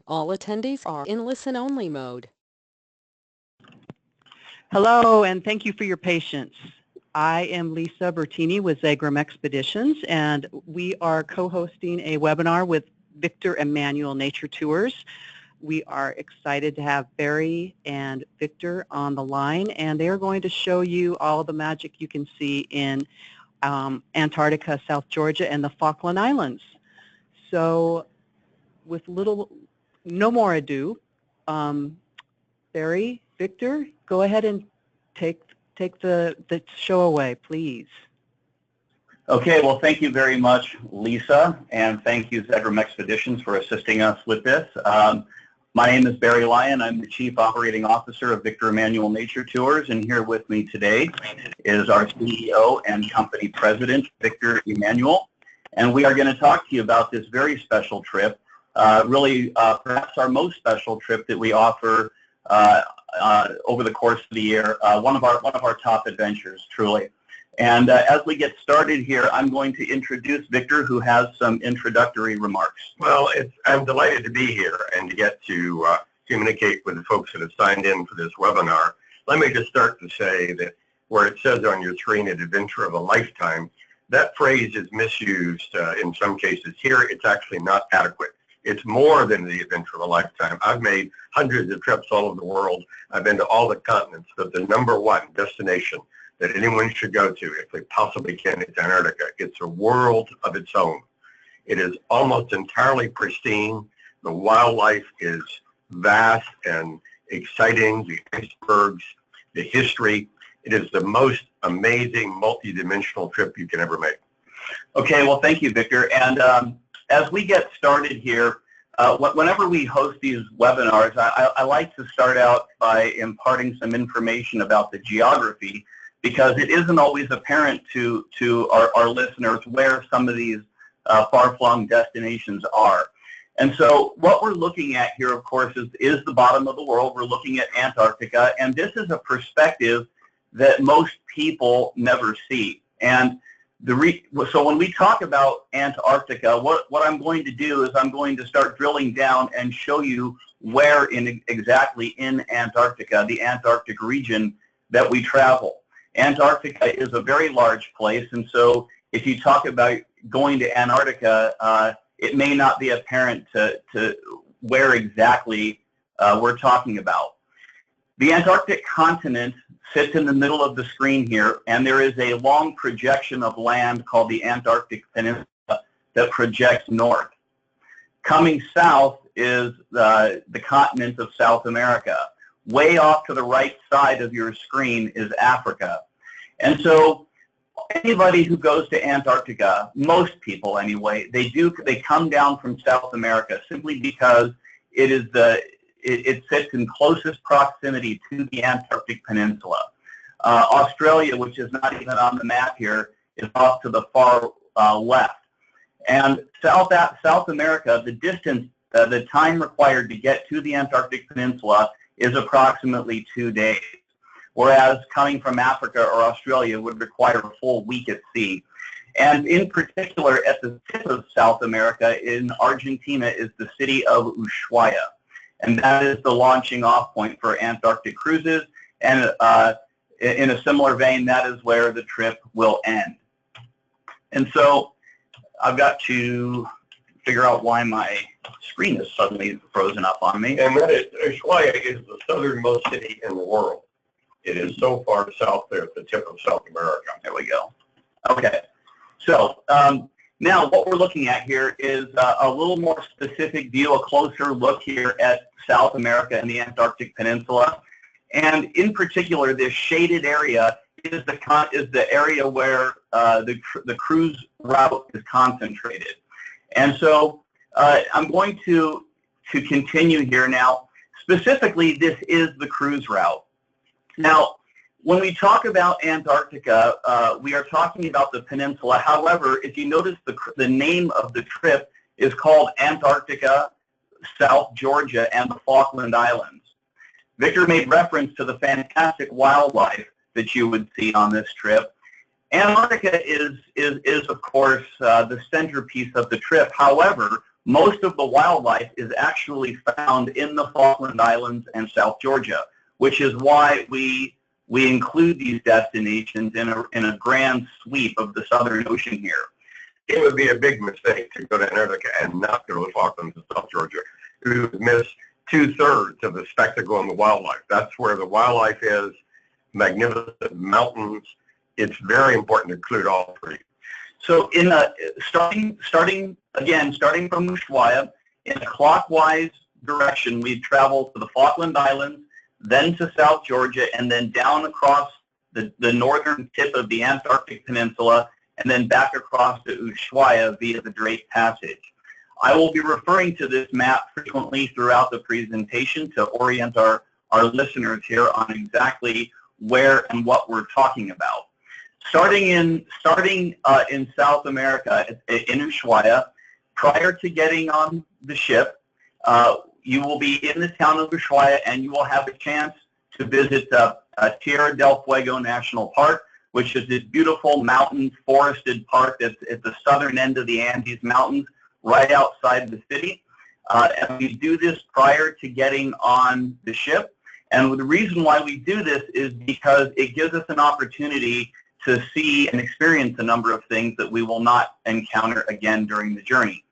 All attendees are in listen-only mode. Hello, and thank you for your patience. I am Lisa Bertini with Zegrahm Expeditions, and we are co-hosting a webinar with Victor Emmanuel Nature Tours. We are excited to have Barry and Victor on the line, and they're going to show you all the magic you can see in Antarctica, South Georgia, and the Falkland Islands. So with no more ado, Barry, Victor, go ahead and take the show away, please. Okay, well, thank you very much, Lisa, and thank you, Zegrahm Expeditions, for assisting us with this. My name is Barry Lyon. I'm the Chief Operating Officer of Victor Emmanuel Nature Tours, and here with me today is our CEO and Company President, Victor Emmanuel, and we are going to talk to you about this very special trip, perhaps our most special trip that we offer over the course of the year, one of our top adventures, truly. And as we get started here, I'm going to introduce Victor, who has some introductory remarks. Well, I'm delighted to be here and to get to communicate with the folks that have signed in for this webinar. Let me just start to say that where it says on your screen, an adventure of a lifetime, that phrase is misused in some cases. Here, it's actually not adequate. It's more than the adventure of a lifetime. I've made hundreds of trips all over the world. I've been to all the continents, but the number one destination that anyone should go to, if they possibly can, is Antarctica. It's a world of its own. It is almost entirely pristine. The wildlife is vast and exciting. The icebergs, the history. It is the most amazing multi-dimensional trip you can ever make. Okay, well, thank you, Victor. And as we get started here, whenever we host these webinars, I like to start out by imparting some information about the geography, because it isn't always apparent to our listeners where some of these far-flung destinations are. And so what we're looking at here, of course, is the bottom of the world. We're looking at Antarctica, and this is a perspective that most people never see. And so when we talk about Antarctica, what I'm going to do is I'm going to start drilling down and show you where exactly in Antarctica, the Antarctic region, that we travel. Antarctica is a very large place, and so if you talk about going to Antarctica, it may not be apparent to where exactly we're talking about. The Antarctic continent sits in the middle of the screen here, and there is a long projection of land called the Antarctic Peninsula that projects north. Coming south is the continent of South America. Way off to the right side of your screen is Africa. And so anybody who goes to Antarctica, most people anyway, they come down from South America simply because it sits in closest proximity to the Antarctic Peninsula. Australia, which is not even on the map here, is off to the far left. And South America, the distance, the time required to get to the Antarctic Peninsula is approximately 2 days, whereas coming from Africa or Australia would require a full week at sea. And in particular, at the tip of South America in Argentina is the city of Ushuaia. And that is the launching off point for Antarctic cruises. And in a similar vein, that is where the trip will end. And so I've got to figure out why my screen is suddenly frozen up on me. And that is, Ushuaia is the southernmost city in the world. It is so far south there at the tip of South America. There we go. Okay. So now what we're looking at here is a little more specific view, a closer look here at South America and the Antarctic Peninsula. And in particular, this shaded area is the area where the cruise route is concentrated. And so I'm going to continue here now. Specifically, this is the cruise route. Now, when we talk about Antarctica, we are talking about the peninsula. However, if you notice, the name of the trip is called Antarctica, South Georgia, and the Falkland Islands. Victor made reference to the fantastic wildlife that you would see on this trip. Antarctica is of course, the centerpiece of the trip. However, most of the wildlife is actually found in the Falkland Islands and South Georgia, which is why we include these destinations in a grand sweep of the Southern Ocean here. It would be a big mistake to go to Antarctica and not go to the Falklands and South Georgia. You would miss 2/3 of the spectacle and the wildlife. That's where the wildlife is, magnificent mountains. It's very important to include all three. So starting from Ushuaia, in a clockwise direction, we travel to the Falkland Islands, then to South Georgia, and then down across the northern tip of the Antarctic Peninsula, and then back across to Ushuaia via the Drake Passage. I will be referring to this map frequently throughout the presentation to orient our listeners here on exactly where and what we're talking about. Starting in South America, in Ushuaia, prior to getting on the ship, you will be in the town of Ushuaia, and you will have a chance to visit Tierra del Fuego National Park, which is this beautiful mountain forested park that's at the southern end of the Andes Mountains, right outside the city. And we do this prior to getting on the ship. And the reason why we do this is because it gives us an opportunity to see and experience a number of things that we will not encounter again during the journey.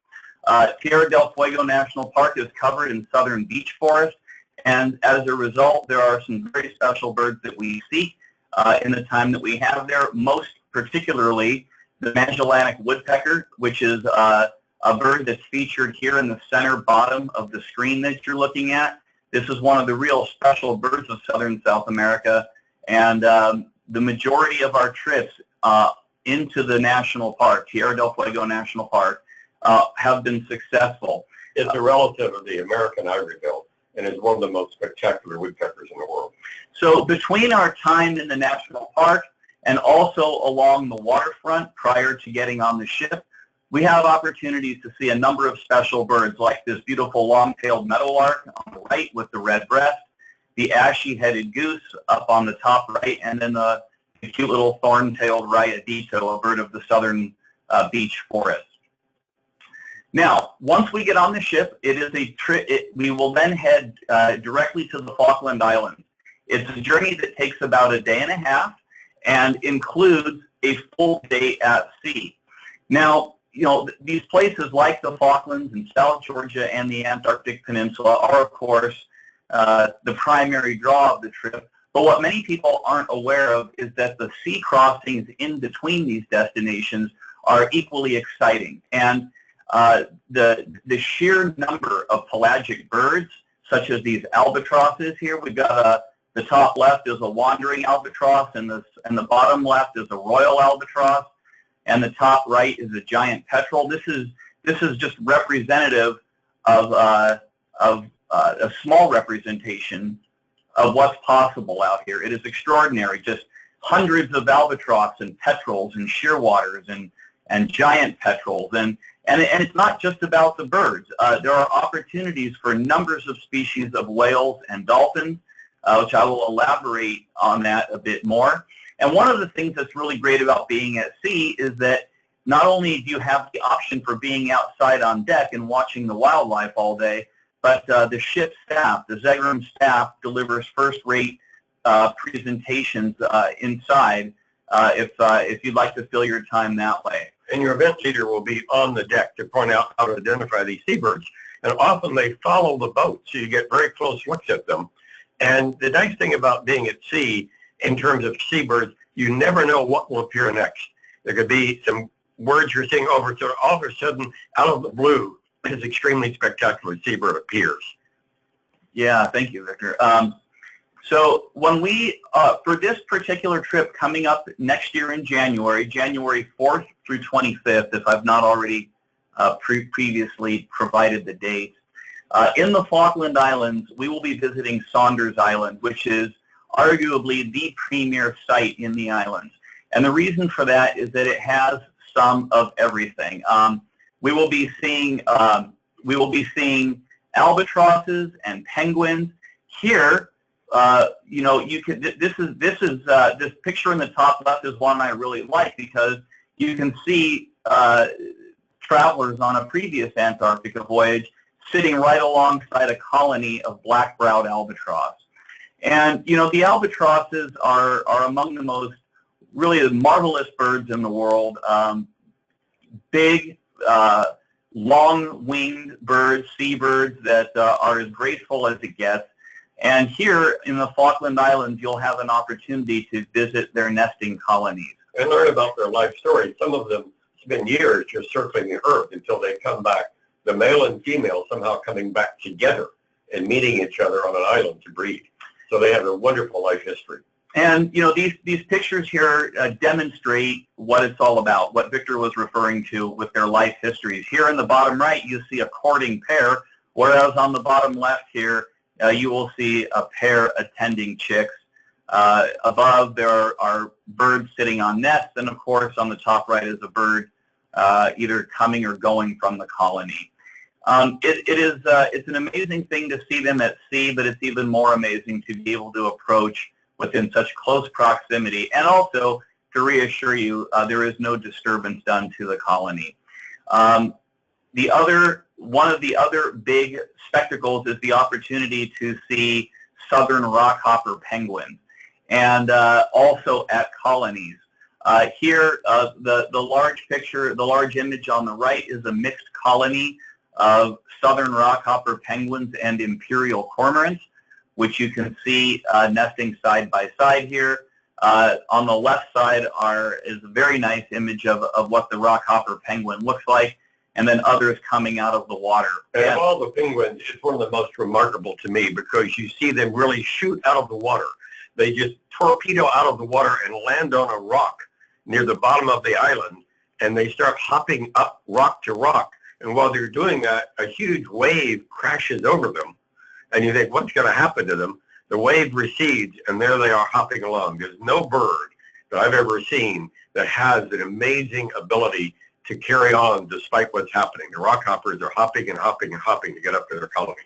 Tierra del Fuego National Park is covered in southern beech forest, and as a result, there are some very special birds that we see in the time that we have there, most particularly the Magellanic woodpecker, which is a bird that's featured here in the center bottom of the screen that you're looking at. This is one of the real special birds of southern South America, and the majority of our trips into the national park, Tierra del Fuego National Park, have been successful. It's a relative of the American ivory-bill, and is one of the most spectacular woodpeckers in the world. So between our time in the national park and also along the waterfront prior to getting on the ship, we have opportunities to see a number of special birds, like this beautiful long-tailed meadowlark on the right with the red breast, the ashy-headed goose up on the top right, and then the cute little thorn-tailed rayadito, a bird of the southern beech forest. Now, once we get on the ship, it is a trip. We will then head directly to the Falkland Islands. It's a journey that takes about a day and a half and includes a full day at sea. Now, you know, these places like the Falklands and South Georgia and the Antarctic Peninsula are, of course, the primary draw of the trip. But what many people aren't aware of is that the sea crossings in between these destinations are equally exciting. And the sheer number of pelagic birds, such as these albatrosses here, we've got the top left is a wandering albatross, and the bottom left is a royal albatross, and the top right is a giant petrel. This is just representative of a small representation of what's possible out here. It is extraordinary, just hundreds of albatross and petrels and shearwaters and giant petrels. And it's not just about the birds. There are opportunities for numbers of species of whales and dolphins, which I will elaborate on that a bit more. And one of the things that's really great about being at sea is that not only do you have the option for being outside on deck and watching the wildlife all day, but the ship staff, the Zegrahm staff, delivers first-rate presentations inside if you'd like to fill your time that way. And your event leader will be on the deck to point out how to identify these seabirds. And often they follow the boat, so you get very close looks at them. And the nice thing about being at sea, in terms of seabirds, you never know what will appear next. There could be some words you're seeing over, so all of a sudden, out of the blue, this extremely spectacular seabird appears. Yeah, thank you, Victor. So when we, for this particular trip coming up next year in January 4th through 25th, if I've not already previously provided the dates, in the Falkland Islands, we will be visiting Saunders Island, which is arguably the premier site in the islands. And the reason for that is that it has some of everything. We will be seeing albatrosses and penguins. Here, you know, you can. This picture in the top left is one I really like because you can see travelers on a previous Antarctica voyage sitting right alongside a colony of black-browed albatross. And, you know, the albatrosses are among the most really marvelous birds in the world. Big, long-winged birds, seabirds that are as graceful as it gets. And here in the Falkland Islands, you'll have an opportunity to visit their nesting colonies. And learn about their life story. Some of them spend years just circling the earth until they come back, the male and female somehow coming back together and meeting each other on an island to breed. So they have a wonderful life history. And, you know, these pictures here demonstrate what it's all about, what Victor was referring to with their life histories. Here in the bottom right, you see a courting pair, whereas on the bottom left here, you will see a pair attending chicks. Above, there are birds sitting on nests, and of course, on the top right is a bird either coming or going from the colony. It's an amazing thing to see them at sea, but it's even more amazing to be able to approach within such close proximity, and also to reassure you there is no disturbance done to the colony. One of the other big spectacles is the opportunity to see southern rockhopper penguins, and also at colonies. Here, the large picture, the large image on the right is a mixed colony of southern rockhopper penguins and imperial cormorants, which you can see nesting side by side here. On the left side is a very nice image of what the rockhopper penguin looks like, and then others coming out of the water. And of all the penguins, it's one of the most remarkable to me because you see them really shoot out of the water. They just torpedo out of the water and land on a rock near the bottom of the island, and they start hopping up rock to rock. And while they're doing that, a huge wave crashes over them. And you think, what's going to happen to them? The wave recedes, and there they are hopping along. There's no bird that I've ever seen that has an amazing ability to carry on despite what's happening. The rockhoppers are hopping and hopping and hopping to get up to their colony.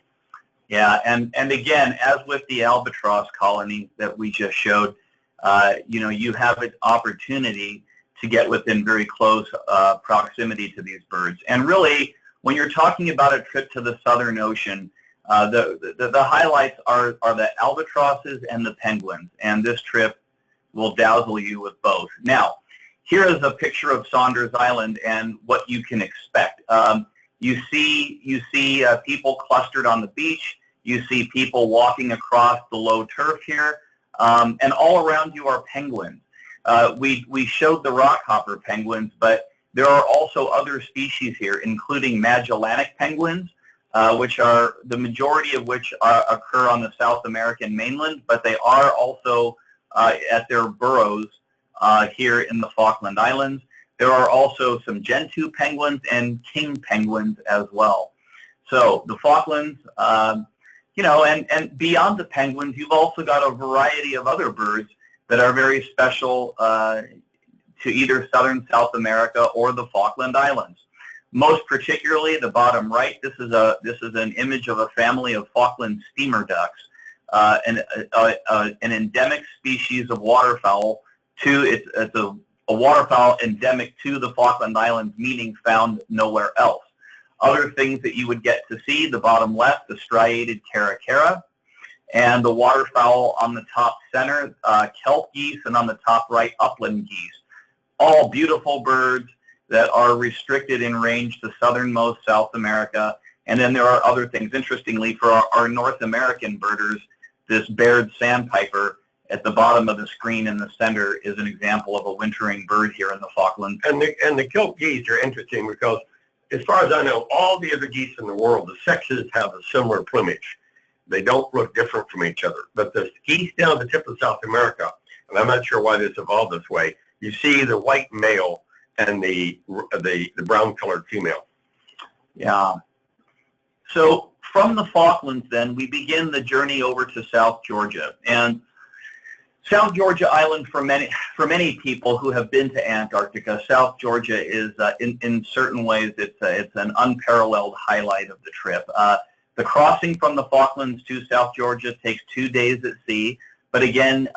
Yeah, and again, as with the albatross colony that we just showed, you know, you have an opportunity to get within very close proximity to these birds. And really, when you're talking about a trip to the Southern Ocean, the highlights are the albatrosses and the penguins, and this trip will dazzle you with both. Now, here is a picture of Saunders Island and what you can expect. You see people clustered on the beach. You see people walking across the low turf here, and all around you are penguins. We showed the rockhopper penguins, but there are also other species here, including Magellanic penguins, which are the majority of which occur on the South American mainland, but they are also at their burrows here in the Falkland Islands. There are also some Gentoo penguins and king penguins as well. So the Falklands, you know, and beyond the penguins, you've also got a variety of other birds that are very special to either southern South America or the Falkland Islands. Most particularly, the bottom right, this is an image of a family of Falkland steamer ducks, an endemic species of waterfowl. It's a waterfowl endemic to the Falkland Islands, meaning found nowhere else. Other things that you would get to see, the bottom left, the striated caracara, and the waterfowl on the top center, kelp geese, and on the top right, upland geese. All beautiful birds that are restricted in range to southernmost South America. And then there are other things. Interestingly, for our North American birders, this Baird sandpiper at the bottom of the screen in the center is an example of a wintering bird here in the Falklands. And the kelp geese are interesting because, as far as I know, all the other geese in the world, the sexes have a similar plumage. They don't look different from each other. But the geese down at the tip of South America, and I'm not sure why this evolved this way, you see the white male and the brown-colored female. Yeah. So from the Falklands, then, we begin the journey over to South Georgia. And South Georgia Island, for many people who have been to Antarctica, South Georgia is, in certain ways, it's an unparalleled highlight of the trip. The crossing from the Falklands to South Georgia takes 2 days at sea, but again,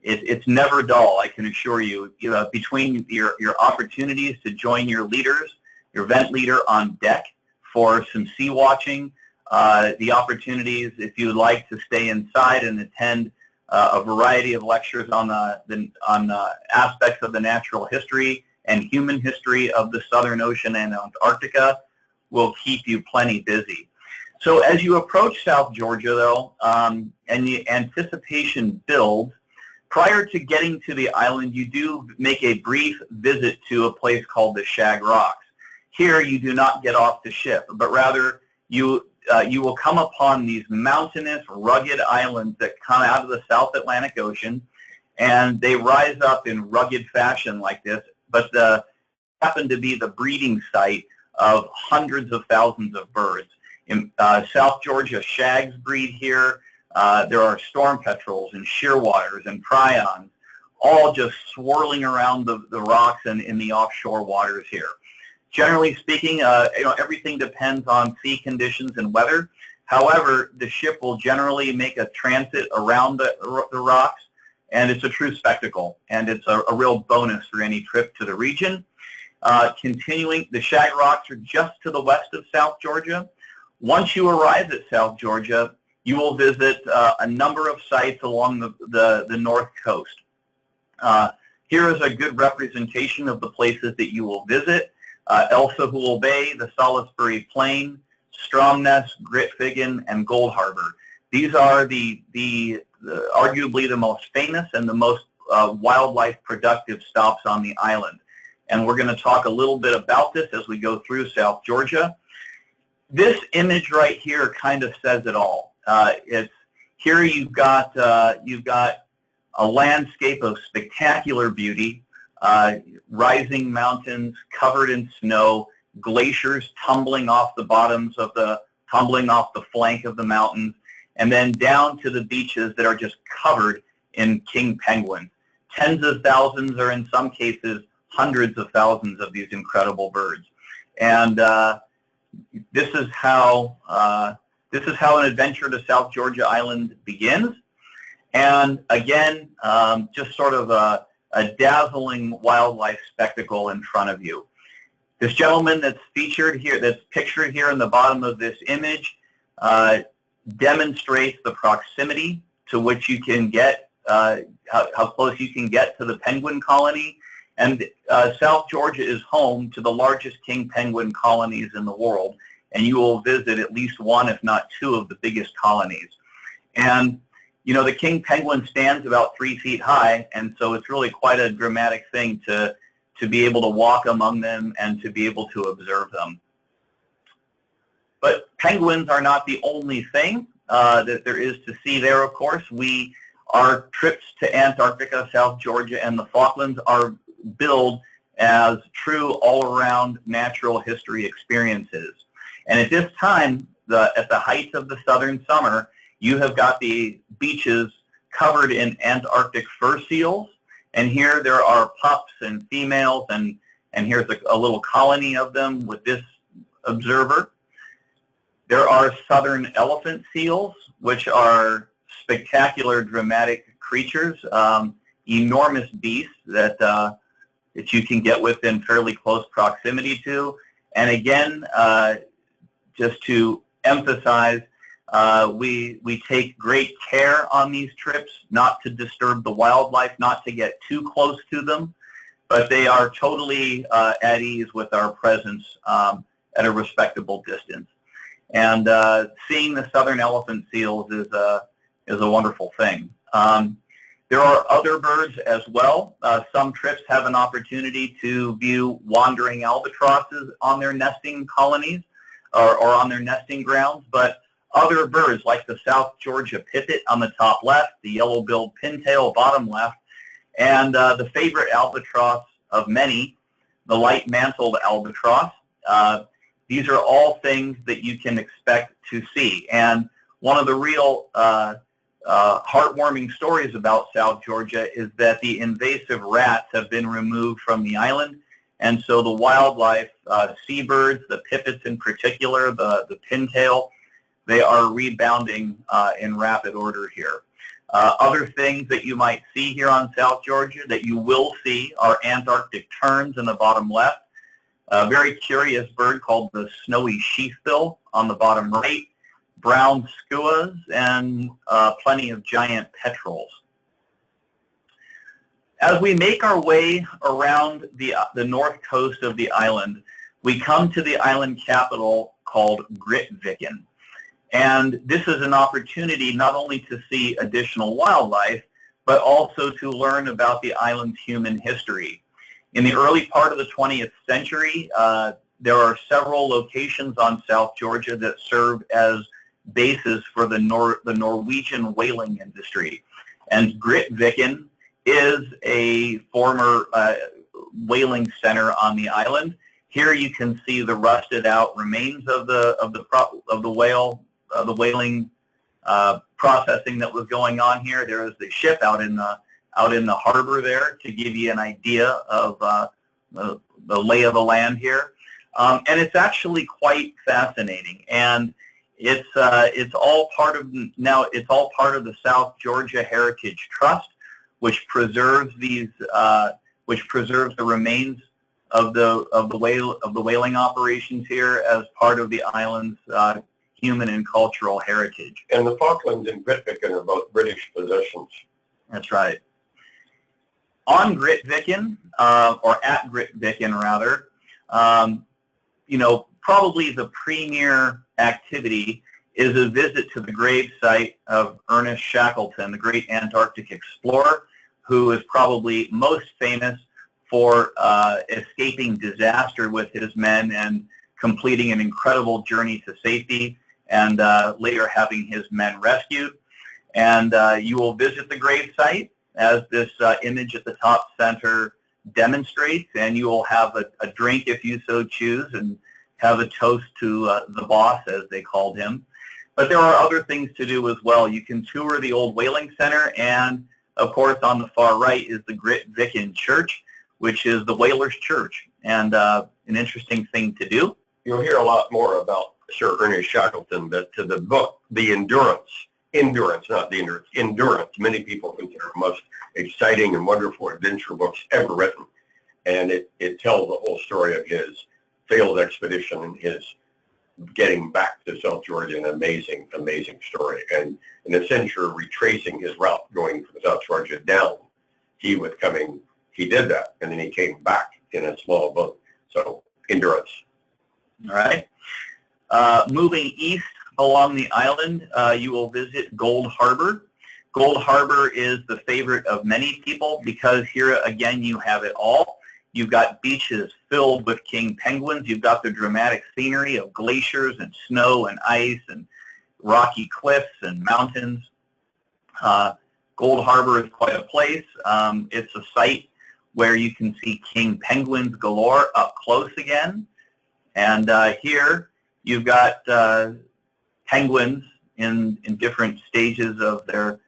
it's never dull, I can assure you. Between your opportunities to join your leaders your vent leader on deck for some sea watching, the opportunities if you would like to stay inside and attend a variety of lectures on aspects of the natural history and human history of the Southern Ocean and Antarctica will keep you plenty busy. So as you approach South Georgia, though, and the anticipation builds, prior to getting to the island, you do make a brief visit to a place called the Shag Rocks. Here, you do not get off the ship, but rather you will come upon these mountainous, rugged islands that come out of the South Atlantic Ocean, and they rise up in rugged fashion like this, but happen to be the breeding site of hundreds of thousands of birds. In South Georgia, shags breed here. There are storm petrels and shearwaters and prions, all just swirling around the rocks and in the offshore waters here. Generally speaking, everything depends on sea conditions and weather. However, the ship will generally make a transit around the rocks, and it's a true spectacle, and it's a real bonus for any trip to the region. Continuing, the Shag Rocks are just to the west of South Georgia. Once you arrive at South Georgia, you will visit a number of sites along the north coast. Here is a good representation of the places that you will visit. Elsahul Bay, the Salisbury Plain, Stromness, Grytviken, and Gold Harbor. These are arguably the most famous and the most wildlife productive stops on the island. And we're going to talk a little bit about this as we go through South Georgia. This image right here kind of says it all. Here you've got a landscape of spectacular beauty, rising mountains covered in snow, glaciers tumbling off the flank of the mountains, and then down to the beaches that are just covered in king penguins. Tens of thousands, or in some cases hundreds of thousands, of these incredible birds. And this is how an adventure to South Georgia Island begins. And again, just sort of a dazzling wildlife spectacle in front of you. This gentleman that's pictured here in the bottom of this image demonstrates the proximity to which you can get, how close you can get to the penguin colony. And South Georgia is home to the largest king penguin colonies in the world, and you will visit at least one, if not two, of the biggest colonies. And the king penguin stands about 3 feet high, and so it's really quite a dramatic thing to be able to walk among them and to be able to observe them. But penguins are not the only thing that there is to see there, of course. Our trips to Antarctica, South Georgia, and the Falklands are billed as true all-around natural history experiences. And at this time, at the height of the southern summer, you have got the beaches covered in Antarctic fur seals, and here there are pups and females, and here's a little colony of them with this observer. There are southern elephant seals, which are spectacular, dramatic creatures, enormous beasts that you can get within fairly close proximity to. And again, just to emphasize, we take great care on these trips not to disturb the wildlife, not to get too close to them, but they are totally at ease with our presence at a respectable distance. And seeing the southern elephant seals is a wonderful thing. There are other birds as well. Some trips have an opportunity to view wandering albatrosses on their nesting colonies or on their nesting grounds, but other birds like the South Georgia pipit on the top left, the yellow-billed pintail bottom left, and the favorite albatross of many, the light-mantled albatross. These are all things that you can expect to see. And one of the real heartwarming stories about South Georgia is that the invasive rats have been removed from the island, and so the wildlife, seabirds, the pipits in particular, the pintail, they are rebounding in rapid order here. Other things that you might see here on South Georgia that you will see are Antarctic terns in the bottom left. A very curious bird called the snowy sheathbill on the bottom right, brown skuas, and plenty of giant petrels. As we make our way around the north coast of the island, we come to the island capital called Grytviken. And this is an opportunity not only to see additional wildlife, but also to learn about the island's human history. In the early part of the 20th century, there are several locations on South Georgia that served as bases for the Norwegian whaling industry. And Grytviken is a former whaling center on the island. Here you can see the rusted out remains of the whaling processing that was going on here. There is the ship out in the harbor there to give you an idea of the lay of the land here, and it's actually quite fascinating. And it's all part of the South Georgia Heritage Trust, which preserves the remains of the whaling operations here as part of the island's human and cultural heritage. And the Falklands and Grytviken are both British possessions. That's right. On Grytviken, or at Grytviken rather, probably the premier activity is a visit to the grave site of Ernest Shackleton, the great Antarctic explorer, who is probably most famous for escaping disaster with his men and completing an incredible journey to safety, and later having his men rescued. And you will visit the grave site, as this image at the top center demonstrates, and you will have a drink if you so choose, and have a toast to the boss, as they called him. But there are other things to do as well. You can tour the old whaling center, and of course on the far right is the Grytviken Church, which is the whalers' church, and an interesting thing to do. You'll hear a lot more about Sir Ernest Shackleton, but to the book, The Endurance, not the Endurance, many people consider the most exciting and wonderful adventure books ever written. And it tells the whole story of his failed expedition and his getting back to South Georgia, an amazing, amazing story. And in a sense, you're retracing his route going from South Georgia down. He did that, and then he came back in a small boat. So, Endurance. All right. Moving east along the island, you will visit Gold Harbor. Gold Harbor is the favorite of many people because here again you have it all. You've got beaches filled with king penguins. You've got the dramatic scenery of glaciers and snow and ice and rocky cliffs and mountains. Gold Harbor is quite a place. It's a site where you can see king penguins galore up close again. And here you've got penguins in different stages of their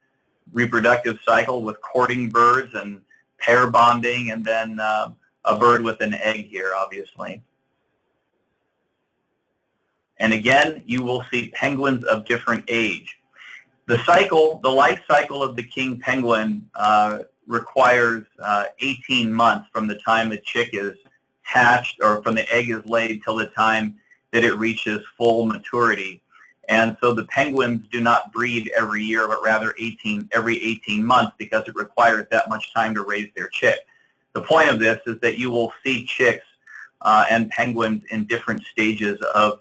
reproductive cycle, with courting birds and pair bonding, and then a bird with an egg here, obviously. And again, you will see penguins of different age. The life cycle of the king penguin requires 18 months from the time the chick is hatched, or from the egg is laid, till the time that it reaches full maturity. And so the penguins do not breed every year, but rather every 18 months, because it requires that much time to raise their chick. The point of this is that you will see chicks and penguins in different stages of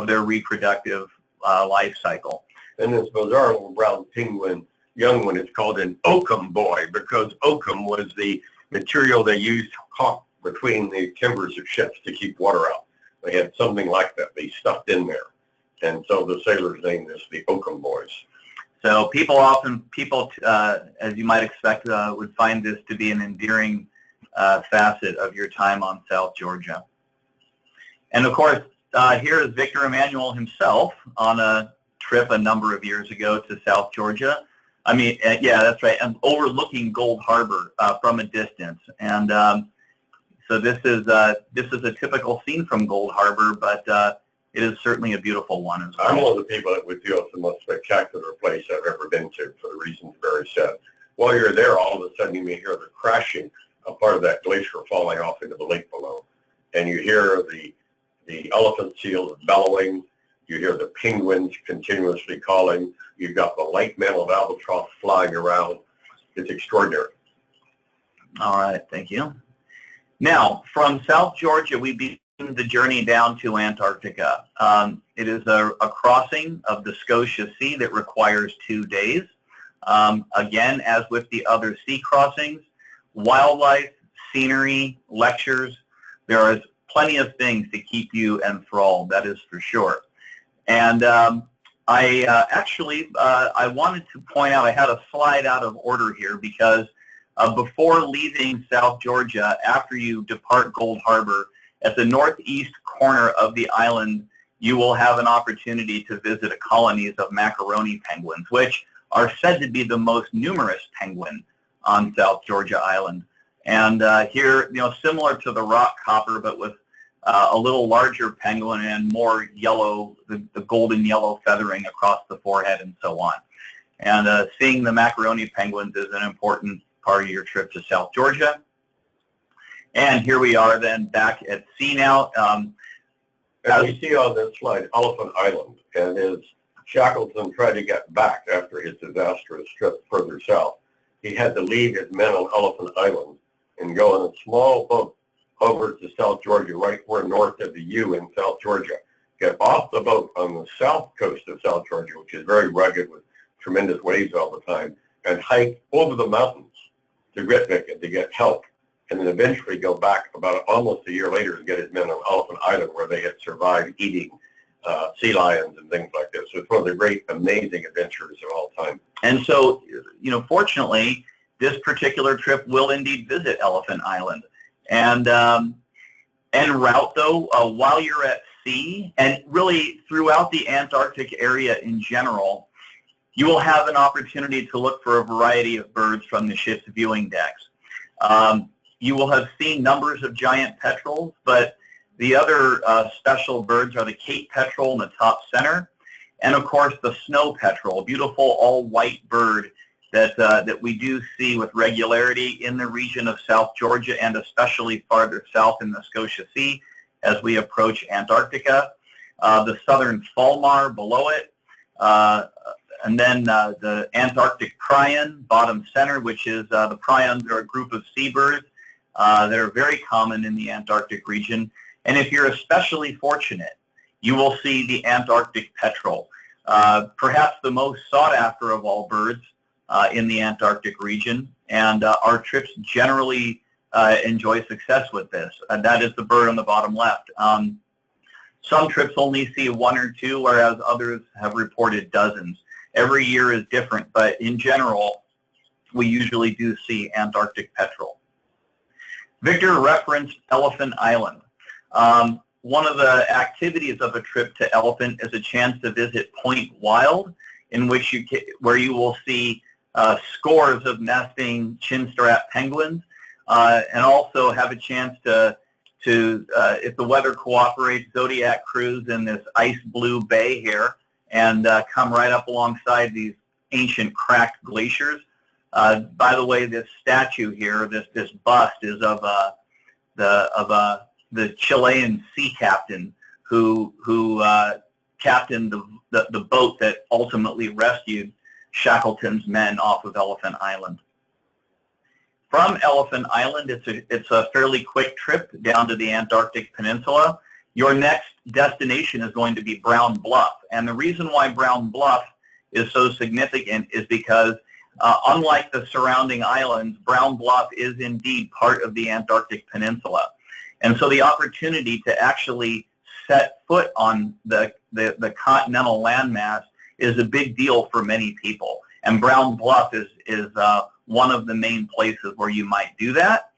their reproductive life cycle. And this bizarre little brown penguin, young one, is called an oakum boy, because oakum was the material they used to caulk between the timbers of ships to keep water out. They had something like that they stuffed in there. And so the sailors named this the Oakum Boys. So people, as you might expect, would find this to be an endearing facet of your time on South Georgia. And of course, here is Victor Emmanuel himself on a trip a number of years ago to South Georgia. I mean, yeah, that's right, and overlooking Gold Harbor from a distance. And so this is a typical scene from Gold Harbor, but it is certainly a beautiful one as well. I'm one of the people that would feel it's the most spectacular place I've ever been to, for the reasons Barry said. While you're there, all of a sudden you may hear the crashing of part of that glacier falling off into the lake below. and you hear the elephant seals bellowing, you hear the penguins continuously calling, you've got the light mantle of albatross flying around. It's extraordinary. All right, thank you. Now, from South Georgia, we begin the journey down to Antarctica. It is a crossing of the Scotia Sea that requires 2 days. Again, as with the other sea crossings, wildlife, scenery, lectures, there is plenty of things to keep you enthralled, that is for sure. And I wanted to point out, I had a slide out of order here because before leaving South Georgia, after you depart Gold Harbor, at the northeast corner of the island, you will have an opportunity to visit a colonies of macaroni penguins, which are said to be the most numerous penguin on South Georgia Island. And here, similar to the rock copper, but with a little larger penguin and more yellow, the golden yellow feathering across the forehead and so on. And seeing the macaroni penguins is an important part of your trip to South Georgia. And here we are then back at sea now. As we see on this slide, Elephant Island, and as Shackleton tried to get back after his disastrous trip further south, he had to leave his men on Elephant Island and go on a small boat over to South Georgia, right where north of the U in South Georgia. Get off the boat on the south coast of South Georgia, which is very rugged with tremendous waves all the time, and hike over the mountains to Gritvic to get help, and then eventually go back about almost a year later to get his men on Elephant Island, where they had survived eating sea lions and things like this. So it's one of the great, amazing adventures of all time. And so, fortunately, this particular trip will indeed visit Elephant Island. And en route, though, while you're at sea, and really throughout the Antarctic area in general, you will have an opportunity to look for a variety of birds from the ship's viewing decks. You will have seen numbers of giant petrels, but the other special birds are the Cape petrel in the top center, and of course the snow petrel, a beautiful all-white bird that we do see with regularity in the region of South Georgia and especially farther south in the Scotia Sea as we approach Antarctica. The southern fulmar below it, and then the Antarctic prion, bottom center, which is the prions are a group of seabirds that are very common in the Antarctic region. And if you're especially fortunate, you will see the Antarctic petrel, perhaps the most sought after of all birds in the Antarctic region. And our trips generally enjoy success with this. And that is the bird on the bottom left. Some trips only see 1 or 2, whereas others have reported dozens. Every year is different, but in general, we usually do see Antarctic petrel. Victor referenced Elephant Island. One of the activities of a trip to Elephant is a chance to visit Point Wild, in which where you will see scores of nesting chinstrap penguins, and also have a chance to if the weather cooperates, Zodiac cruise in this ice blue bay here, and come right up alongside these ancient cracked glaciers. By the way, this statue here, this bust, is of the Chilean sea captain who captained the boat that ultimately rescued Shackleton's men off of Elephant Island. From Elephant Island, it's a fairly quick trip down to the Antarctic Peninsula. Your next destination is going to be Brown Bluff, and the reason why Brown Bluff is so significant is because unlike the surrounding islands, Brown Bluff is indeed part of the Antarctic Peninsula. And so the opportunity to actually set foot on the continental landmass is a big deal for many people. And Brown Bluff is one of the main places where you might do that.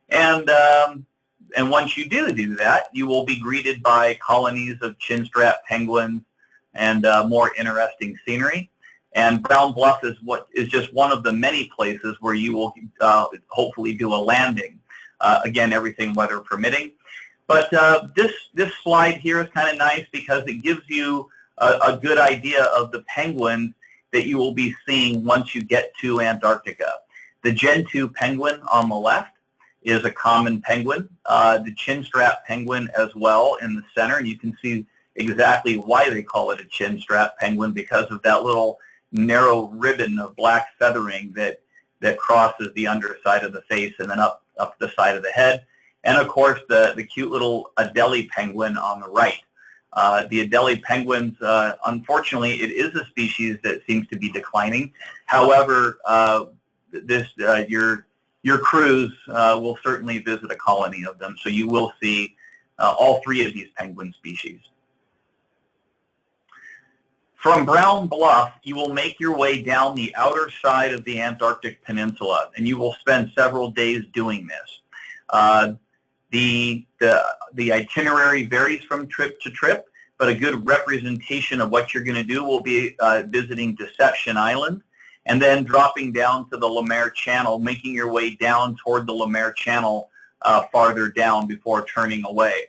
And once you do that, you will be greeted by colonies of chinstrap penguins and more interesting scenery. And Brown Bluff is just one of the many places where you will hopefully do a landing. Again, everything weather permitting. But this slide here is kind of nice because it gives you a good idea of the penguins that you will be seeing once you get to Antarctica. The Gen 2 penguin on the left is a common penguin, the chinstrap penguin as well in the center. And you can see exactly why they call it a chinstrap penguin, because of that little narrow ribbon of black feathering that crosses the underside of the face and then up the side of the head. And of course, the cute little Adelie penguin on the right. The Adelie penguins, unfortunately, it is a species that seems to be declining. However, your cruise will certainly visit a colony of them, so you will see all three of these penguin species. From Brown Bluff, you will make your way down the outer side of the Antarctic Peninsula, and you will spend several days doing this. The itinerary varies from trip to trip, but a good representation of what you're going to do will be visiting Deception Island, and then dropping down to the Lemaire Channel, making your way down toward the Lemaire Channel farther down before turning away.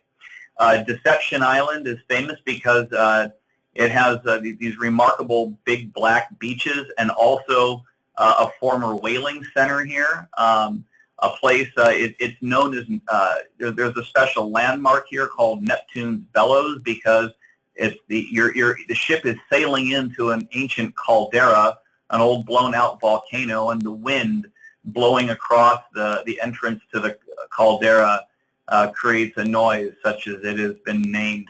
Deception Island is famous because it has these remarkable big black beaches, and also a former whaling center here. A place, it's known as, there's a special landmark here called Neptune's Bellows, because it's the ship is sailing into an ancient caldera, an old blown out volcano, and the wind blowing across the entrance to the caldera creates a noise such as it has been named,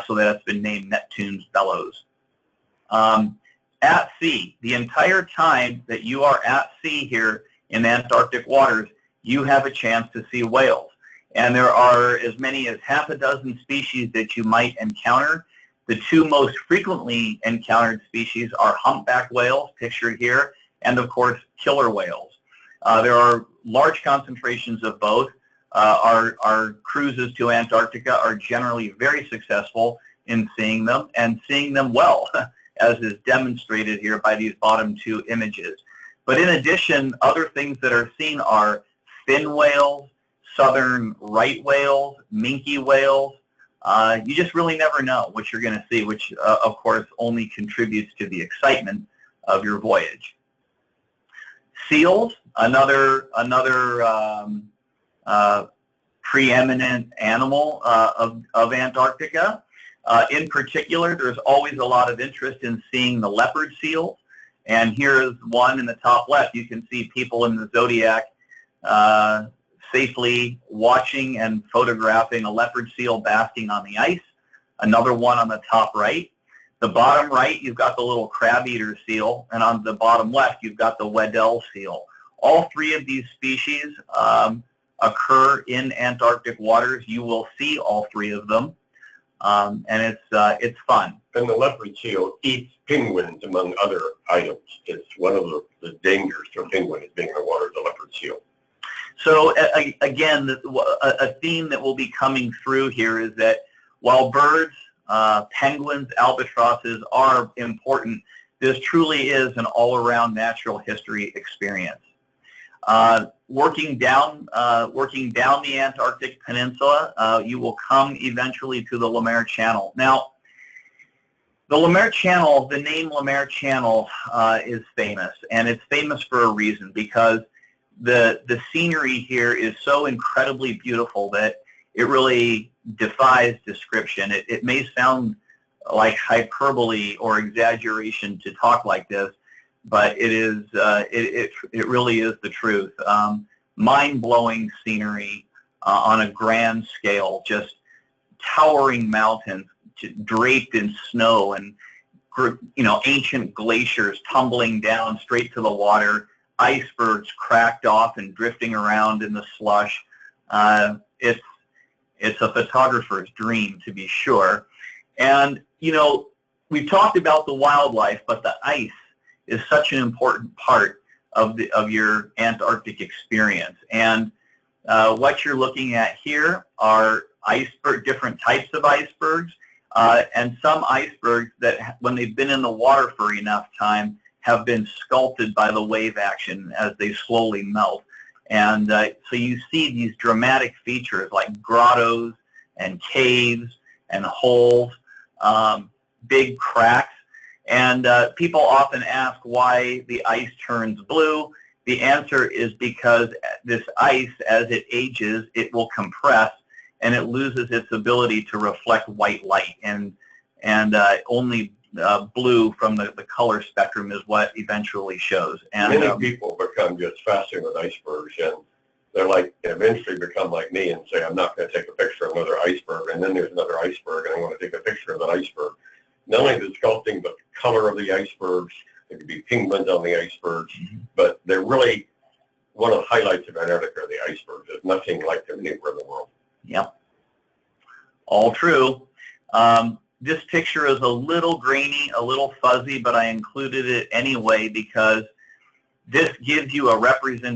so that it's been named Neptune's Bellows. At sea, the entire time that you are at sea here in Antarctic waters, you have a chance to see whales. And there are as many as half a dozen species that you might encounter. The two most frequently encountered species are humpback whales, pictured here, and of course killer whales. There are large concentrations of both. Our cruises to Antarctica are generally very successful in seeing them, and seeing them well, as is demonstrated here by these bottom two images. But in addition, other things that are seen are fin whales, southern right whales, minke whales. You just really never know what you're going to see, which of course only contributes to the excitement of your voyage. Seals, another preeminent animal of Antarctica. In particular, there's always a lot of interest in seeing the leopard seals. And here is one in the top left. You can see people in the Zodiac safely watching and photographing a leopard seal basking on the ice. Another one on the top right. The bottom right, you've got the little crab-eater seal, and on the bottom left, you've got the Weddell seal. All three of these species occur in Antarctic waters. You will see all three of them, and it's fun. And the leopard seal eats penguins, among other items. It's one of the dangers to a penguin is being in the water, the leopard seal. So again, a theme that will be coming through here is that while birds, penguins, albatrosses are important, this truly is an all-around natural history experience. Working down the Antarctic Peninsula, you will come eventually to the Lemaire Channel. Now, the Lemaire Channel, the name Lemaire Channel is famous, and it's famous for a reason, because the scenery here is so incredibly beautiful that it really defies description. It may sound like hyperbole or exaggeration to talk like this, but it is it really is the truth. Mind-blowing scenery on a grand scale, just towering mountains draped in snow, and ancient glaciers tumbling down straight to the water, icebergs cracked off and drifting around in the slush. It's a photographer's dream, to be sure. And we've talked about the wildlife, but the ice is such an important part of your Antarctic experience. And what you're looking at here are different types of icebergs, and some icebergs that, when they've been in the water for enough time, have been sculpted by the wave action as they slowly melt. And so you see these dramatic features like grottos and caves and holes, big cracks. And people often ask why the ice turns blue. the answer is because this ice, as it ages, it will compress and it loses its ability to reflect white light, and only blue from the color spectrum is what eventually shows. And many people become just fascinated with icebergs, and they're like, eventually become like me and say, I'm not going to take a picture of another iceberg, and then there's another iceberg, and I want to take a picture of that iceberg. Not only the sculpting, but the color of the icebergs. There could be penguins on the icebergs, but they're really one of the highlights of Antarctica are the icebergs. There's nothing like them anywhere in the world. Yep, all true. This picture is a little grainy, a little fuzzy, but I included it anyway because this gives you a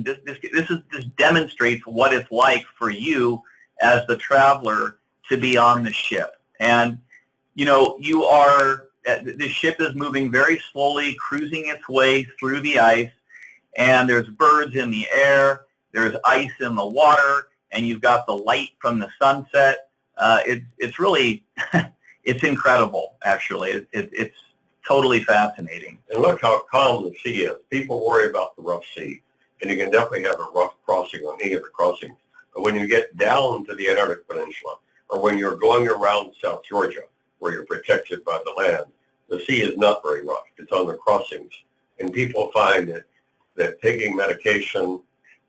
this demonstrates what it's like for you as the traveler to be on the ship. And you know, the ship is moving very slowly, cruising its way through the ice, and there's birds in the air, there's ice in the water, and you've got the light from the sunset. It's really it's incredible, actually. It's totally fascinating. And look how calm the sea is. People worry about the rough sea, and you can definitely have a rough crossing on any of the crossings. But when you get down to the Antarctic Peninsula, or when you're going around South Georgia, where you're protected by the land, the sea is not very rough. It's on the crossings. And people find that taking medication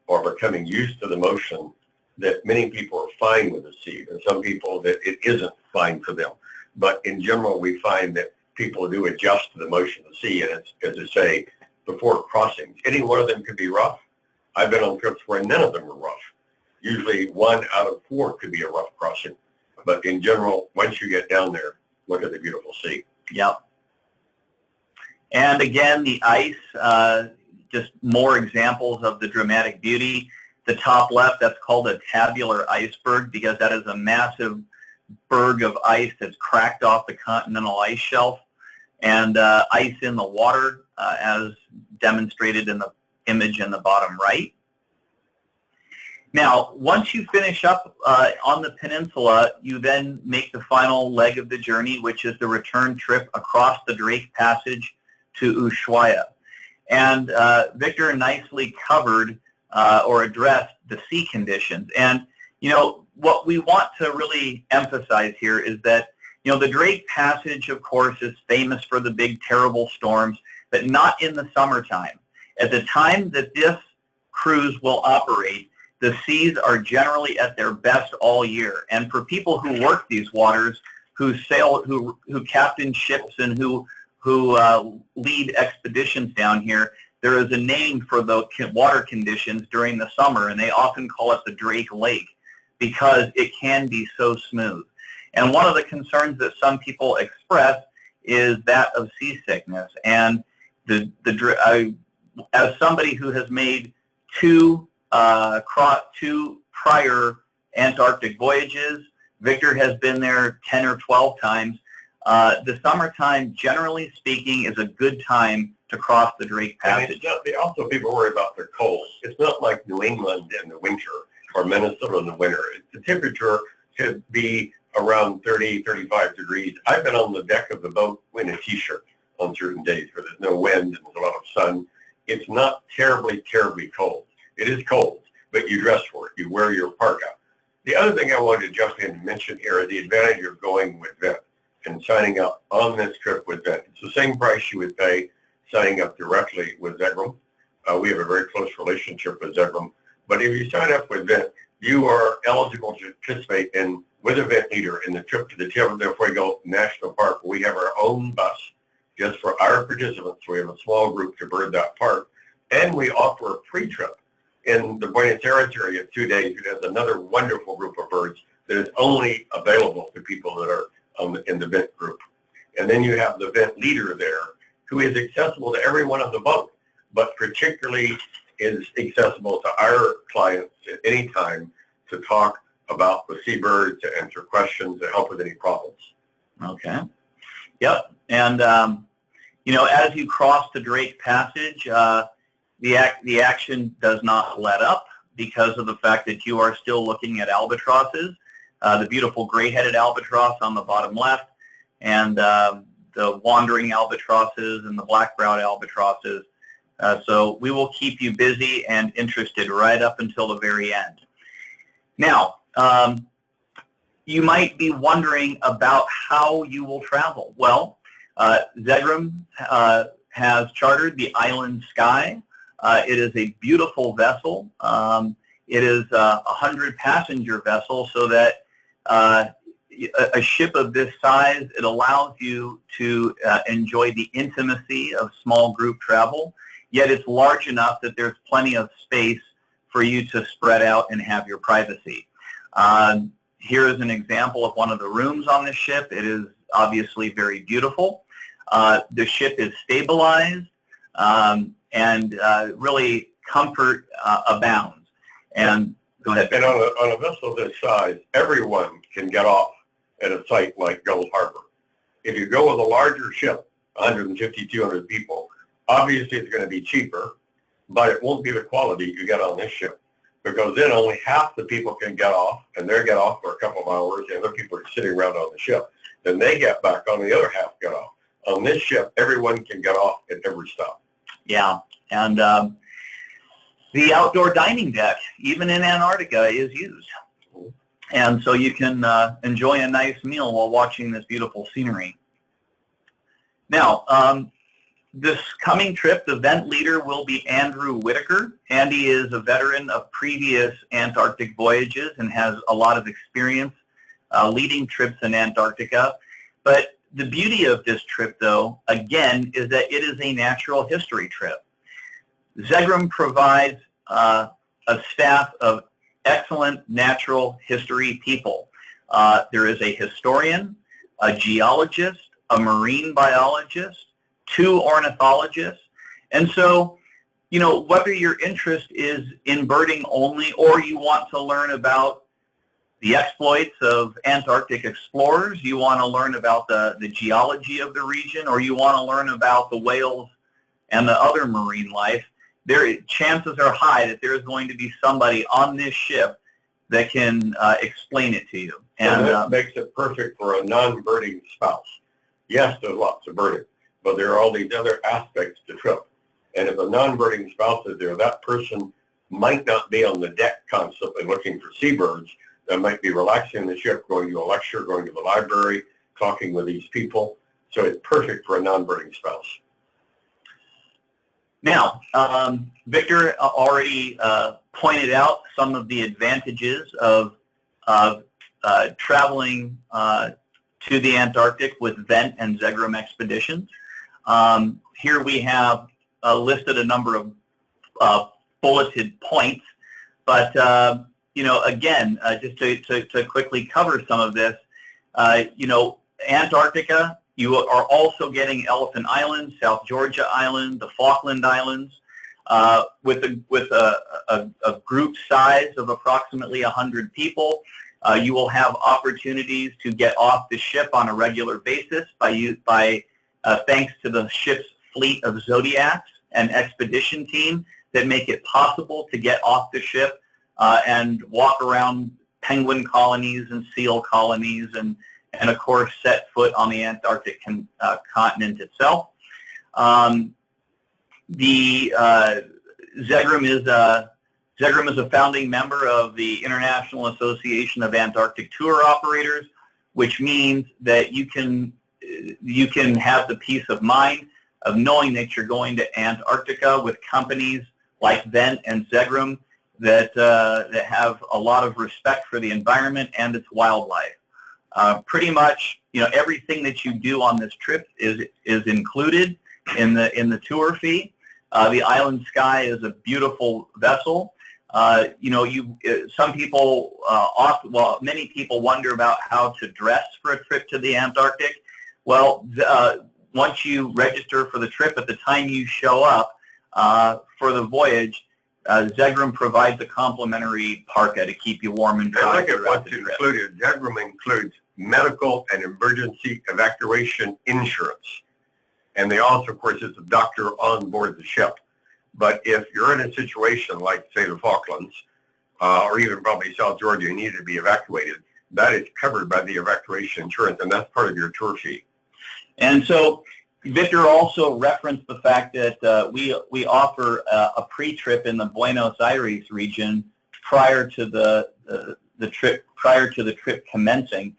or becoming used to the motion, that many people are fine with the sea. And some people that it isn't fine for them. But in general, we find that people do adjust to the motion of the sea. And it's, as I say, before crossings, any one of them could be rough. I've been on trips where none of them were rough. Usually 1 out of 4 could be a rough crossing. But in general, once you get down there, look at the beautiful sea. Yep. And again, the ice, just more examples of the dramatic beauty. The top left, that's called a tabular iceberg because that is a massive berg of ice that's cracked off the continental ice shelf. And ice in the water, as demonstrated in the image in the bottom right. Now, once you finish up on the peninsula, you then make the final leg of the journey, which is the return trip across the Drake Passage to Ushuaia. And Victor nicely covered or addressed the sea conditions. And, you know, what we want to really emphasize here is that, you know, the Drake Passage, of course, is famous for the big, terrible storms, but not in the summertime. At the time that this cruise will operate, the seas are generally at their best all year. And for people who work these waters, who sail, who captain ships and who lead expeditions down here, there is a name for the water conditions during the summer, and they often call it the Drake Lake because it can be so smooth. And one of the concerns that some people express is that of seasickness. And as somebody who has made two prior Antarctic voyages, Victor has been there 10 or 12 times. The summertime, generally speaking, is a good time to cross the Drake Passage. And also people worry about the cold. It's not like New England in the winter or Minnesota in the winter. The temperature could be around 30, 35 degrees. I've been on the deck of the boat in a t-shirt on certain days where there's no wind and there's a lot of sun. It's not terribly, terribly cold. It is cold, but you dress for it. You wear your parka. The other thing I wanted to jump in and mention here is the advantage of going with VENT and signing up on this trip with VENT. It's the same price you would pay signing up directly with Zegrahm. We have a very close relationship with Zegrahm. But if you sign up with VENT, you are eligible to participate in, with a VENT leader, in the trip to the Tierra del Fuego National Park. We have our own bus just for our participants. We have a small group to bird that park. And we offer a pre-trip in the Buenos Aires area of 2 days. It has another wonderful group of birds that is only available to people that are in the VENT group. And then you have the VENT leader there who is accessible to everyone on the boat, but particularly is accessible to our clients at any time to talk about the seabirds, to answer questions, to help with any problems. Okay. Yep. And, you know, as you cross the Drake Passage, the action does not let up because of the fact that you are still looking at albatrosses, the beautiful gray-headed albatross on the bottom left, and the wandering albatrosses and the black-browed albatrosses So we will keep you busy and interested right up until the very end. Now, you might be wondering about how you will travel. Well, Zegrahm has chartered the Island Sky. It is a beautiful vessel. It is a 100-passenger vessel, so that a ship of this size, it allows you to enjoy the intimacy of small group travel, yet it's large enough that there's plenty of space for you to spread out and have your privacy. Here is an example of one of the rooms on the ship. It is obviously very beautiful. The ship is stabilized, and really comfort abounds. And go ahead. And on a vessel this size, everyone can get off at a site like Gulf Harbor. If you go with a larger ship, 150, 200 people, obviously it's going to be cheaper, but it won't be the quality you get on this ship, because then only half the people can get off, and they get off for a couple of hours, and other people are sitting around on the ship. Then they get back on, the other half get off. On this ship, everyone can get off at every stop. Yeah, and the outdoor dining deck, even in Antarctica, is used. And so you can enjoy a nice meal while watching this beautiful scenery. Now, this coming trip, the VENT leader will be Andrew Whitaker. Andy is a veteran of previous Antarctic voyages and has a lot of experience leading trips in Antarctica. But the beauty of this trip, though, again, is that it is a natural history trip. Zegrahm provides a staff of excellent natural history people. There is a historian, a geologist, a marine biologist, 2 ornithologists. And so, you know, whether your interest is in birding only, or you want to learn about the exploits of Antarctic explorers, you want to learn about the geology of the region, or you want to learn about the whales and the other marine life, chances are high that there is going to be somebody on this ship that can explain it to you. And that makes it perfect for a non-birding spouse. Yes, there's lots of birding, but there are all these other aspects to the trip. And if a non-birding spouse is there, that person might not be on the deck constantly looking for seabirds. They might be relaxing in the ship, going to a lecture, going to the library, talking with these people. So it's perfect for a non-birding spouse. Now, Victor already pointed out some of the advantages of traveling to the Antarctic with VENT and Zegrahm expeditions. Here we have listed a number of bulleted points, but you know, again, just to quickly cover some of this, you know, Antarctica, you are also getting Elephant Island, South Georgia Island, the Falkland Islands, with a group size of approximately 100 people. You will have opportunities to get off the ship on a regular basis thanks to the ship's fleet of Zodiacs and expedition team that make it possible to get off the ship and walk around penguin colonies and seal colonies and of course set foot on the Antarctic continent itself. Zegrahm is a founding member of the International Association of Antarctic Tour Operators, which means that you can have the peace of mind of knowing that you're going to Antarctica with companies like VENT and Zegrahm that have a lot of respect for the environment and its wildlife. Pretty much, you know, everything that you do on this trip is included in the tour fee. The Island Sky is a beautiful vessel. You know, some people many people wonder about how to dress for a trip to the Antarctic. Well, once you register for the trip, at the time you show up for the voyage, Zegrahm provides a complimentary parka to keep you warm and dry. I look at what's included. Zegrahm includes medical and emergency evacuation insurance. And they also, of course, it's a doctor on board the ship. But if you're in a situation like, say, the Falklands, or even probably South Georgia, you need to be evacuated, that is covered by the evacuation insurance, and that's part of your tour fee. And so Victor also referenced the fact that we offer a pre-trip in the Buenos Aires region prior to the trip commencing.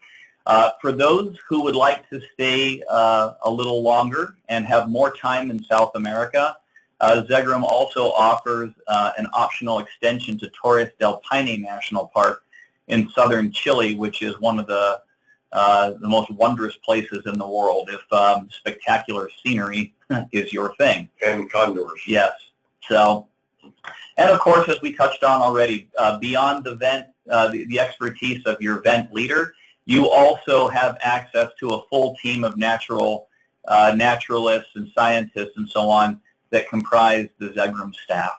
For those who would like to stay a little longer and have more time in South America, Zegrahm also offers an optional extension to Torres del Paine National Park in southern Chile, which is one of the most wondrous places in the world if spectacular scenery is your thing. And condors. Yes. So, and of course, as we touched on already, beyond the VENT, the expertise of your VENT leader, you also have access to a full team of naturalists and scientists and so on that comprise the Zegrahm staff.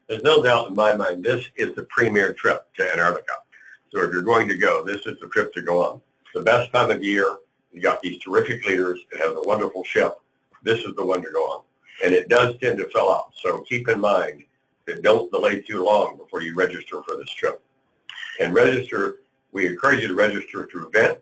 There's no doubt in my mind this is the premier trip to Antarctica. So if you're going to go, this is the trip to go on. The best time of year, you got these terrific leaders, it has a wonderful ship. This is the one to go on. And it does tend to fill out. So keep in mind that don't delay too long before you register for this trip. And register, we encourage you to register through VENT,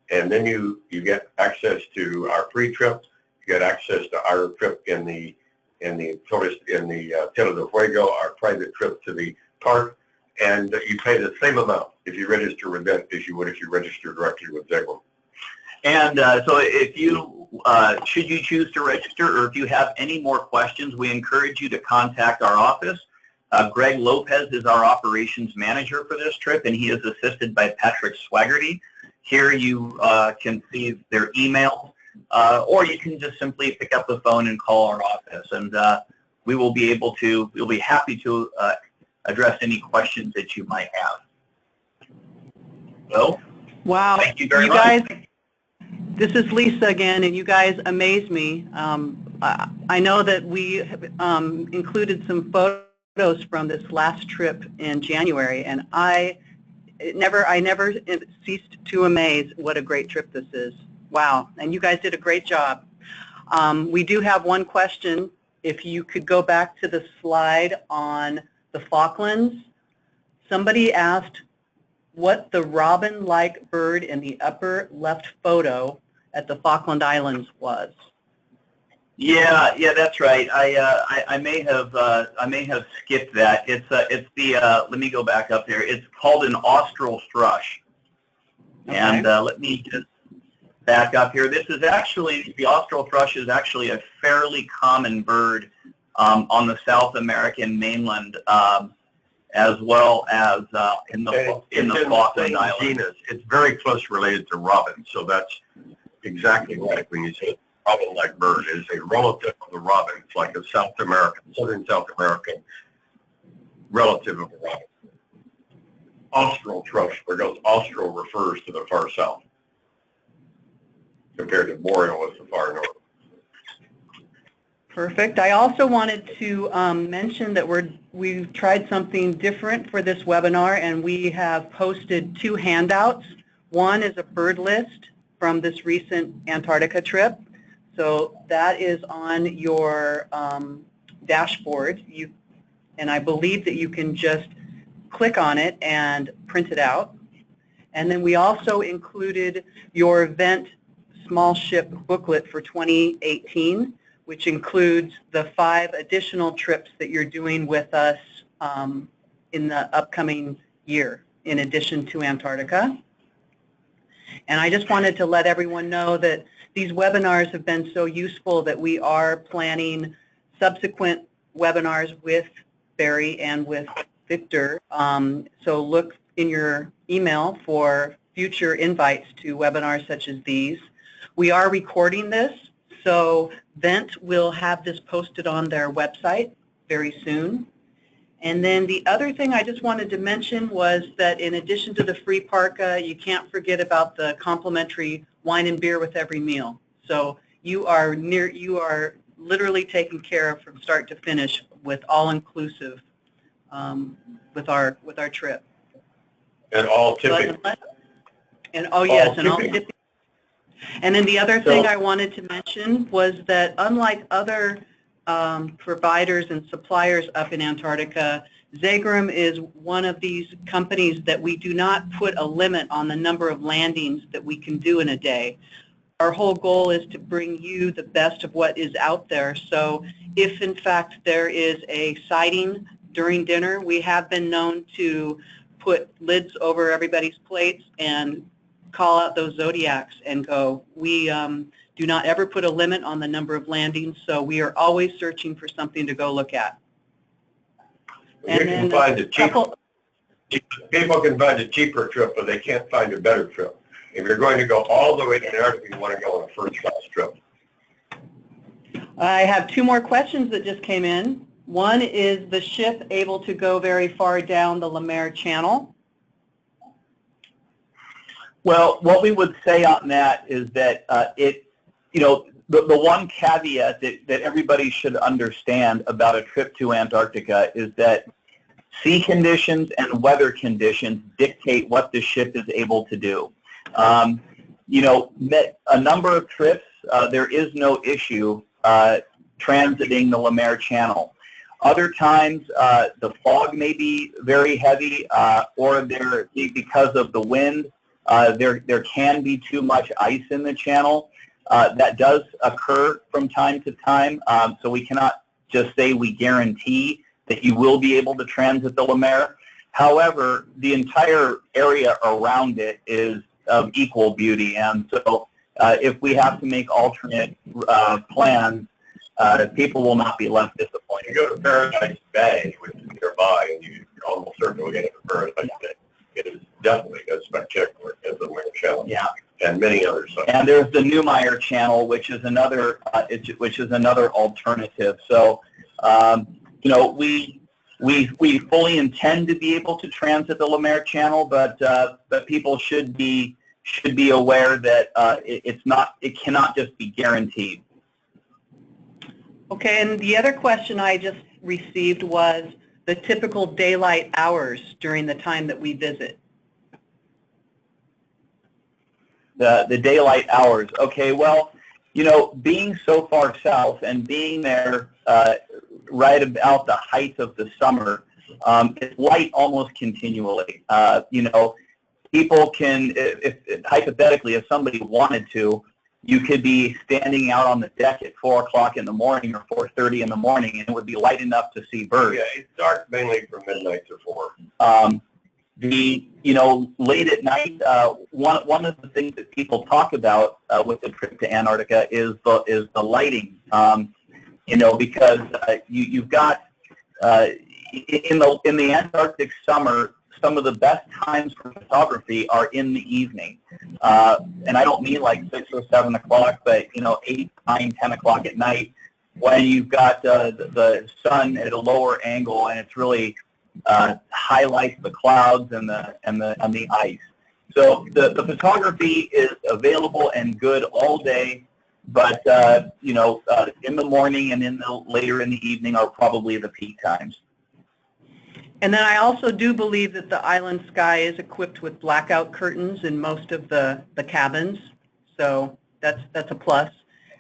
and then you get access to our pre-trip, you get access to our trip in the Tierra del Fuego, our private trip to the park, and you pay the same amount if you register with VENT as you would if you register directly with Zegrahm. And so if you, should you choose to register, or if you have any more questions, we encourage you to contact our office. Greg Lopez is our operations manager for this trip, and he is assisted by Patrick Swaggerty. Here you can see their email, or you can just simply pick up the phone and call our office, and we'll be happy to address any questions that you might have. So, wow, thank you very much. Guys, this is Lisa again, and you guys amaze me. I know that we have included some photos from this last trip in January, and I never ceased to amaze what a great trip this is. Wow, and you guys did a great job. We do have one question. If you could go back to the slide on the Falklands, somebody asked what the robin-like bird in the upper left photo at the Falkland Islands was. Yeah, that's right. I may have skipped that. It's the let me go back up there. It's called an austral thrush. Okay. And let me just back up here. This is actually, the austral thrush is actually a fairly common bird on the South American mainland, as well as in the Falkland Islands. Genus. It's very close related to robin, so that's exactly right when you say robin-like bird. It is a relative of the robin. It's like a southern South American relative of a robin. Austral thrush, because austral refers to the far south, compared to boreal as the far north. Perfect. I also wanted to mention that we've tried something different for this webinar, and we have posted two handouts. One is a bird list from this recent Antarctica trip. So that is on your dashboard, and I believe that you can just click on it and print it out. And then we also included your VENT small ship booklet for 2018, which includes the 5 additional trips that you're doing with us in the upcoming year, in addition to Antarctica. And I just wanted to let everyone know that these webinars have been so useful that we are planning subsequent webinars with Barry and with Victor. So look in your email for future invites to webinars such as these. We are recording this, so VENT will have this posted on their website very soon. And then the other thing I just wanted to mention was that in addition to the free parka, you can't forget about the complimentary wine and beer with every meal. So you are literally taken care of from start to finish with all-inclusive with our trip. And all tipping. And oh yes, and all tipping. And then the other thing I wanted to mention was that unlike other providers and suppliers up in Antarctica, Zegrahm is one of these companies that we do not put a limit on the number of landings that we can do in a day. our whole goal is to bring you the best of what is out there. So if in fact there is a sighting during dinner, we have been known to put lids over everybody's plates and call out those zodiacs and go. We do not ever put a limit on the number of landings, so we are always searching for something to go look at. You can find a cheaper, people can find a cheaper trip, but they can't find a better trip. If you're going to go all the way to Antarctica, you want to go on a first-class trip. I have two more questions that just came in. One is the ship able to go very far down the Lemaire Channel? Well, what we would say on that is that the one caveat that everybody should understand about a trip to Antarctica is that sea conditions and weather conditions dictate what the ship is able to do. A number of trips, there is no issue transiting the Lemaire Channel. Other times, the fog may be very heavy, or because of the wind, there can be too much ice in the channel. That does occur from time to time, so we cannot just say we guarantee that you will be able to transit the Lemaire. However, the entire area around it is of equal beauty, and so if we have to make alternate plans, people will not be left disappointed. You go to Paradise Bay, which is nearby, and you almost certainly get into Paradise Bay. It is definitely as spectacular as the Lemaire Channel, yeah, and many other sites. And there's the Lemaire Channel, which is another alternative. So, we fully intend to be able to transit the Lemaire Channel, but people should be aware that it cannot just be guaranteed. Okay, and the other question I just received was the typical daylight hours during the time that we visit. The daylight hours. Okay, well, being so far south and being there right about the height of the summer, it's light almost continually. People can, hypothetically, if somebody wanted to, you could be standing out on the deck at 4 o'clock in the morning or 4:30 in the morning, and it would be light enough to see birds. Yeah, it's dark mainly from midnight to 4. Late at night, one of the things that people talk about with the trip to Antarctica is the lighting. Because you've got in the Antarctic summer, some of the best times for photography are in the evening. And I don't mean like 6 or 7 o'clock, but 8, 9, 10 o'clock at night, when you've got the sun at a lower angle and it's really highlights the clouds and the ice. So the photography is available and good all day, but in the morning and later in the evening are probably the peak times. And then I also do believe that the island sky is equipped with blackout curtains in most of the cabins, so that's a plus.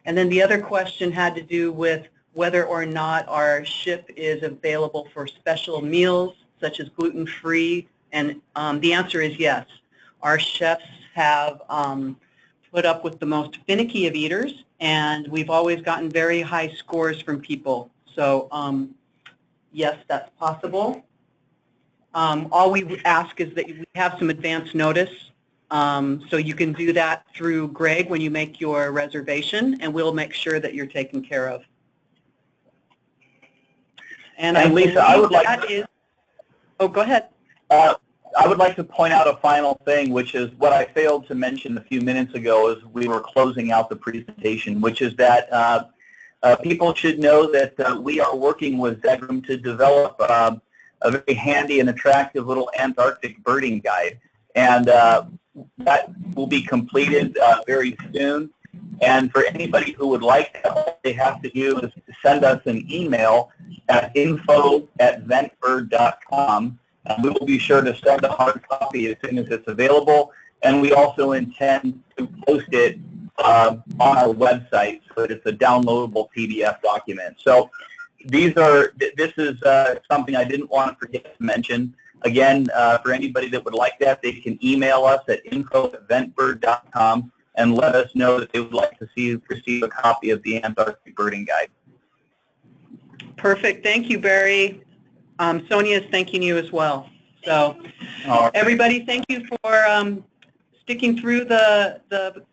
And then the other question had to do with whether or not our ship is available for special meals, such as gluten-free, and the answer is yes. Our chefs have put up with the most finicky of eaters, and we've always gotten very high scores from people. So yes, that's possible. All we ask is that we have some advance notice, so you can do that through Greg when you make your reservation, and we'll make sure that you're taken care of. And Lisa, I would like oh, go ahead. I would like to point out a final thing, which is what I failed to mention a few minutes ago as we were closing out the presentation, which is that people should know that we are working with Zegrahm to develop a very handy and attractive little Antarctic birding guide. And that will be completed very soon. And for anybody who would like that, all they have to do is send us an email at info@ventbird.com. And we will be sure to send a hard copy as soon as it's available. And we also intend to post it on our website so that it's a downloadable PDF document. So this is something I didn't want to forget to mention. Again, for anybody that would like that, they can email us at info@ventbird.com, and let us know that they would like to receive a copy of the Antarctic Birding Guide. Perfect. Thank you, Barry. Sonia is thanking you as well. So everybody, thank you for sticking through the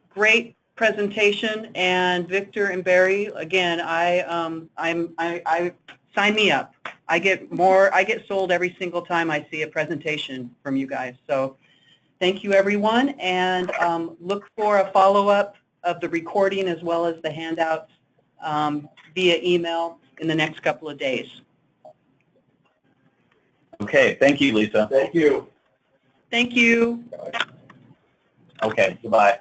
great presentation. And Victor and Barry, again, I sign me up. I get sold every single time I see a presentation from you guys. So thank you, everyone, and look for a follow-up of the recording as well as the handouts via email in the next couple of days. Okay, thank you, Lisa. Thank you. Thank you. Okay, goodbye.